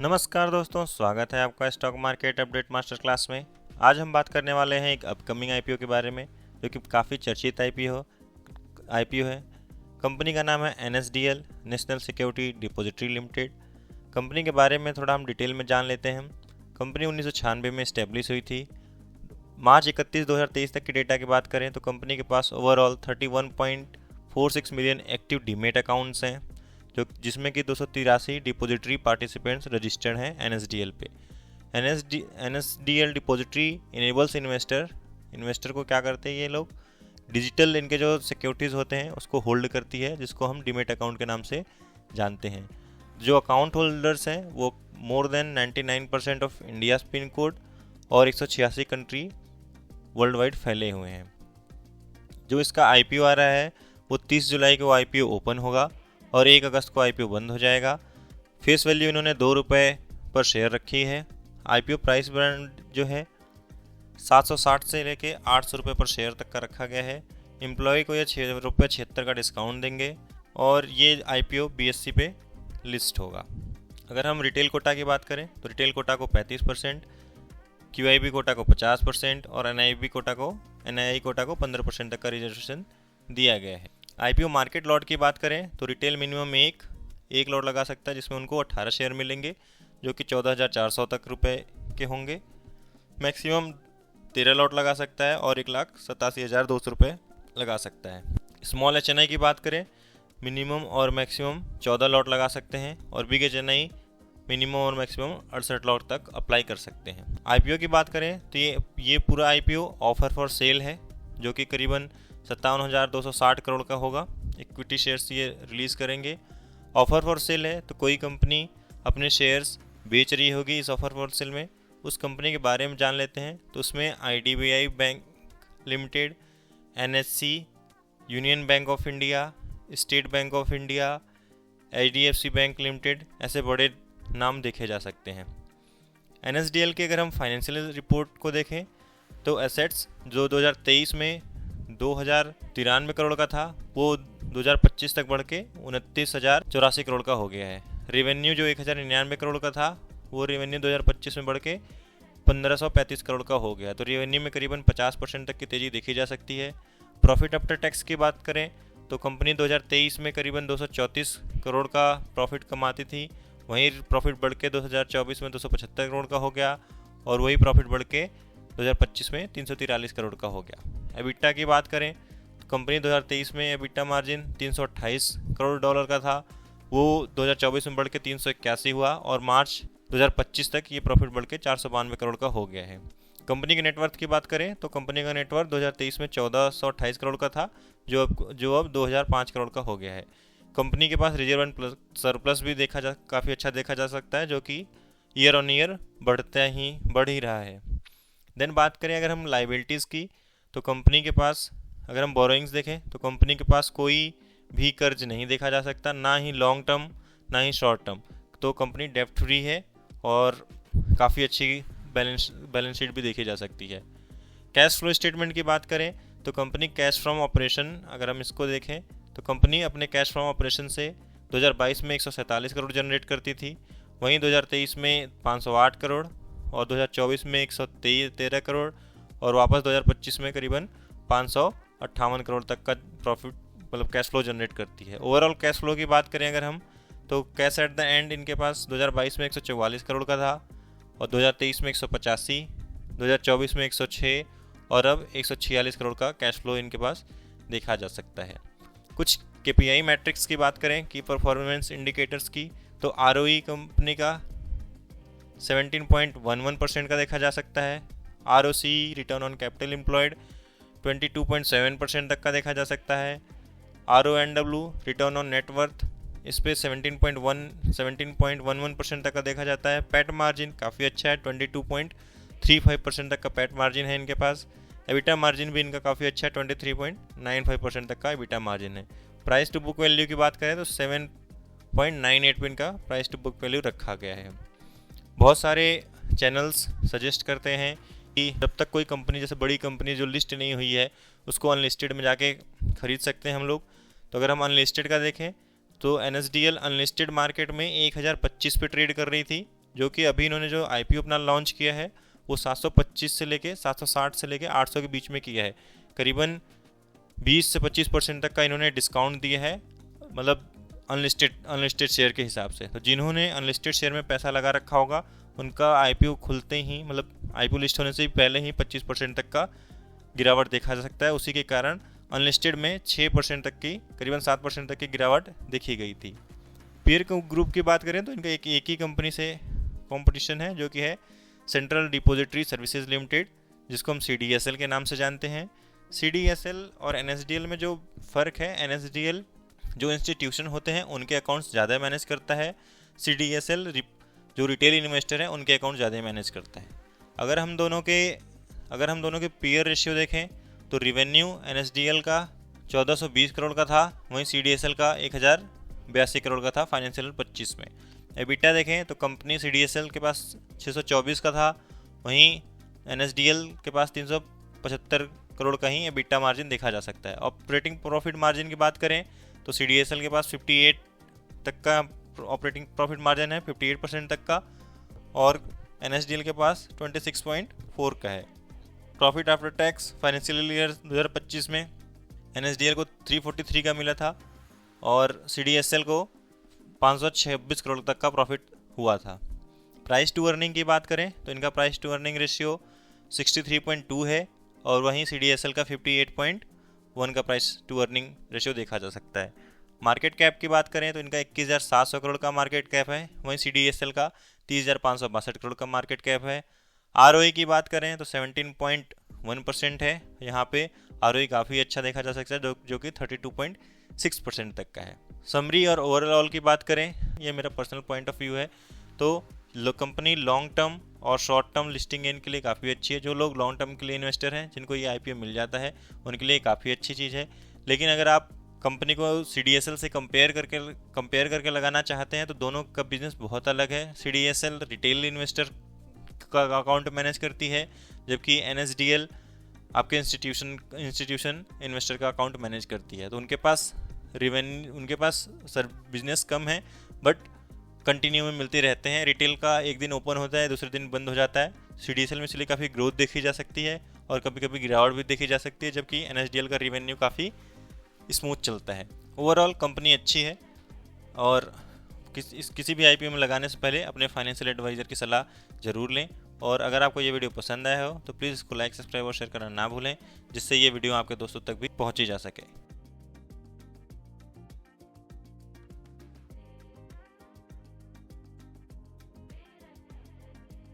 नमस्कार दोस्तों, स्वागत है आपका stock market update master class में। आज हम बात करने वाले हैं एक अपकमिंग आईपीओ के बारे में, जो कि काफ़ी चर्चित आईपीओ है। कंपनी का नाम है NSDL, national security depository limited. Company के बारे में थोड़ा हम डिटेल में जान लेते हैं। कंपनी 1996 में इस्टेब्लिश हुई थी। मार्च 31 2023 तक के डेटा की बात करें तो कंपनी के पास overall 31.46 million active demat accounts हैं, जिसमें कि 283 डिपॉजिटरी पार्टिसिपेंट्स रजिस्टर्ड हैं एनएसडीएल पे। एनएसडीएल डिपॉजिटरी इनेबल्स इन्वेस्टर को क्या करते हैं ये लोग, डिजिटल इनके जो सिक्योरिटीज़ होते हैं उसको होल्ड करती है, जिसको हम डीमेट अकाउंट के नाम से जानते हैं। जो अकाउंट होल्डर्स हैं वो more than 99% of India pin code और 186 कंट्री वर्ल्ड वाइड फैले हुए हैं। जो इसका आईपीओ आ रहा है वो 30 जुलाई को आईपीओ ओपन होगा और 1 अगस्त को आईपीओ बंद हो जाएगा। फेस वैल्यू इन्होंने ₹2 पर शेयर रखी है। आईपीओ प्राइस बैंड जो है 760 से लेके ₹800 पर शेयर तक का रखा गया है। एम्प्लॉय को ये ₹6.76 का डिस्काउंट देंगे और ये आईपीओ बीएससी पे लिस्ट होगा। अगर हम रिटेल कोटा की बात करें तो रिटेल कोटा को 35%, क्यूआईबी कोटा को 50% और एनआई कोटा को 15% तक का रिजर्वेशन दिया गया है। आईपीओ मार्केट लॉट की बात करें तो रिटेल मिनिमम एक लॉट लगा सकता है, जिसमें उनको 18 शेयर मिलेंगे, जो कि 14,400 तक रुपए के होंगे। मैक्सिमम 13 लॉट लगा सकता है और 1,87,200 रुपये लगा सकता है। स्मॉल एचएनआई की बात करें, मिनिमम और मैक्सिमम 14 लॉट लगा सकते हैं और बिग एचएनआई मिनिमम और मैक्सिमम 68 लॉट तक अप्लाई कर सकते हैं। आईपीओ की बात करें तो ये पूरा आईपीओ ऑफर फॉर सेल है, जो कि करीबन 57,260 करोड़ का होगा। इक्विटी शेयर्स ये रिलीज़ करेंगे। ऑफर फॉर सेल है तो कोई कंपनी अपने शेयर्स बेच रही होगी इस ऑफर फॉर सेल में। उस कंपनी के बारे में जान लेते हैं तो उसमें IDBI bank limited, NSC, union bank of India, state bank of India, HDFC bank limited, ऐसे बड़े नाम देखे जा सकते हैं। एनएसडीएल के अगर हम फाइनेंशियल रिपोर्ट को देखें तो एसेट्स जो 2023 में 2,093 करोड़ का था वो 2025 तक बढ़ के 29,084 करोड़ का हो गया है। रेवेन्यू जो 1,099 करोड़ का था वो रेवेन्यू 2025 में बढ़ के 1,535 करोड़ का हो गया। तो रेवेन्यू में करीबन 50% तक की तेज़ी देखी जा सकती है। प्रॉफिट आफ्टर टैक्स की बात करें तो कंपनी 2023 में करीबन 234 करोड़ का प्रॉफिट कमाती थी, वहीं प्रॉफिट बढ़ के 2024 में 275 करोड़ का हो गया और वही प्रॉफिट बढ़ के 2025 में 343 करोड़ का हो गया। एबिटा की बात करें तो कंपनी 2023 में एबिटा मार्जिन $328 करोड़ का था, वो 2024 में बढ़ के 381 हुआ और मार्च 2025 तक ये प्रॉफिट बढ़ के 492 करोड़ का हो गया है। कंपनी के नेटवर्थ की बात करें तो कंपनी का नेटवर्थ 2023 में 1,428 करोड़ का था, जो अब 2,005 करोड़ का हो गया है। कंपनी के पास रिजर्व एंड सरप्लस भी काफ़ी अच्छा देखा जा सकता है, जो कि ईयर ऑन ईयर बढ़ ही रहा है। देन बात करें अगर हम लाइबिलिटीज़ की तो कंपनी के पास अगर हम बोरोइंग्स देखें तो कंपनी के पास कोई भी कर्ज नहीं देखा जा सकता, ना ही लॉन्ग टर्म ना ही शॉर्ट टर्म। तो कंपनी डेप्ट फ्री है और काफ़ी अच्छी बैलेंस शीट भी देखी जा सकती है। कैश फ्लो स्टेटमेंट की बात करें तो कंपनी कैश फ्रॉम ऑपरेशन अगर हम इसको देखें तो कंपनी अपने कैश फ्रॉम ऑपरेशन से 2022 में 147 करोड़ जनरेट करती थी, वहीं 2023 में 508 करोड़ और 2024 में 113 करोड़ और वापस 2025 में करीबन 558 करोड़ तक का प्रॉफिट मतलब कैश फ्लो जनरेट करती है। ओवरऑल कैश फ्लो की बात करें अगर हम तो कैश एट द एंड इनके पास 2022 में 144 करोड़ का था और 2023 में 185, 2024 में 106 और अब 146 करोड़ का कैश फ्लो इनके पास देखा जा सकता है। कुछ केपीआई मैट्रिक्स की बात करें की परफॉर्मेंस इंडिकेटर्स की तो आरओई कंपनी का 17.11% का देखा जा सकता है। ROC return on capital employed 22.7% तक का देखा जा सकता है। आरओएनडब्ल्यू रिटर्न ऑन नेटवर्थ इस पर 17.11% तक का देखा जाता है। पैट मार्जिन काफ़ी अच्छा है, 22.35% तक का पैट मार्जिन है इनके पास। एबिटा मार्जिन भी इनका काफ़ी अच्छा है, 23.95% तक का एबिटा मार्जिन है। प्राइस टू बुक वैल्यू की बात करें तो 7.98 पे इनका प्राइस टू बुक वैल्यू रखा गया है। बहुत सारे चैनल्स सजेस्ट करते हैं कि जब तक कोई कंपनी जैसे बड़ी कंपनी जो लिस्ट नहीं हुई है उसको अनलिस्टेड में जाके खरीद सकते हैं हम लोग। तो अगर हम अनलिस्टेड का देखें तो एनएसडीएल अनलिस्टेड मार्केट में 1025 पे ट्रेड कर रही थी जो कि अभी इन्होंने जो आईपीओ अपना लॉन्च किया है वो 725 से लेके 760 से लेके 800 के बीच में किया है। करीबन 20 से 25% तक का इन्होंने डिस्काउंट दिया है, मतलब अनलिस्टेड शेयर के हिसाब से। तो जिन्होंने अनलिस्टेड शेयर में पैसा लगा रखा होगा उनका आईपीओ खुलते ही, मतलब आईपीओ लिस्ट होने से पहले ही 25% तक का गिरावट देखा जा सकता है। उसी के कारण अनलिस्टेड में 6% तक की, करीबन 7% तक की गिरावट देखी गई थी। पीयर ग्रुप की बात करें तो इनका एक ही कंपनी से कंपटीशन है, जो कि है सेंट्रल डिपॉजिटरी सर्विसेज लिमिटेड, जिसको हम CDSL के नाम से जानते हैं। CDSL और NSDL में जो फ़र्क है, NSDL जो इंस्टीट्यूशन होते हैं उनके अकाउंट्स ज़्यादा मैनेज करता है, CDSL जो रिटेल इन्वेस्टर हैं उनके अकाउंट ज़्यादा मैनेज करता है। अगर हम दोनों के पीयर रेशियो देखें तो रिवेन्यू NSDL का 1420 करोड़ का था, वहीं CDSL का 1082 करोड़ का था फाइनेंशियल 25 में। एबिटा देखें तो कंपनी CDSL के पास 624 का था, वहीं NSDL के पास 375 करोड़ का ही एबिटा मार्जिन देखा जा सकता है। ऑपरेटिंग प्रॉफिट मार्जिन की बात करें तो CDSL के पास 58 तक का ऑपरेटिंग प्रॉफिट मार्जिन है, 58% तक का, और NSDL के पास 26.4 का है। Profit after tax financial year 2025 में NSDL को 343 का मिला था और CDSL को 526 करोड़ तक का प्रॉफिट हुआ था। प्राइस टू अर्निंग की बात करें तो इनका प्राइस टू अर्निंग रेशियो 63.2 है और वहीं CDSL का 58.1 का प्राइस टू अर्निंग रेशियो देखा जा सकता है। मार्केट कैप की बात करें तो इनका 21,700 करोड़ का मार्केट कैप है, वहीं CDSL का 30,562 करोड़ का मार्केट कैप है। ROE की बात करें तो 17.1% है, यहाँ पे ROE काफ़ी अच्छा देखा जा सकता है, जो कि 32.6% तक का है। समरी और ओवरऑल की बात करें, ये मेरा पर्सनल पॉइंट ऑफ व्यू है, तो कंपनी लॉन्ग टर्म और शॉर्ट टर्म लिस्टिंग गेन के लिए काफ़ी अच्छी है। जो लोग लॉन्ग टर्म के लिए इन्वेस्टर हैं, जिनको ये IPO मिल जाता है, उनके लिए काफ़ी अच्छी चीज़ है। लेकिन अगर आप कंपनी को CDSL से कंपेयर करके लगाना चाहते हैं तो दोनों का बिजनेस बहुत अलग है। CDSL रिटेल इन्वेस्टर का अकाउंट मैनेज करती है, जबकि NSDL आपके इंस्टीट्यूशन इन्वेस्टर का अकाउंट मैनेज करती है। तो उनके पास बिजनेस कम है, बट कंटिन्यू में मिलते रहते हैं। रिटेल का एक दिन ओपन होता है, दूसरे दिन बंद हो जाता है। CDSL में इसलिए काफ़ी ग्रोथ देखी जा सकती है और कभी कभी गिरावट भी देखी जा सकती है, जबकि NSDL का रिवेन्यू काफ़ी स्मूथ चलता है। ओवरऑल कंपनी अच्छी है और किसी भी IPO में लगाने से पहले अपने फाइनेंशियल एडवाइज़र की सलाह ज़रूर लें। और अगर आपको ये वीडियो पसंद आया हो तो प्लीज़ इसको लाइक, सब्सक्राइब और शेयर करना ना भूलें, जिससे ये वीडियो आपके दोस्तों तक भी पहुँची जा सके।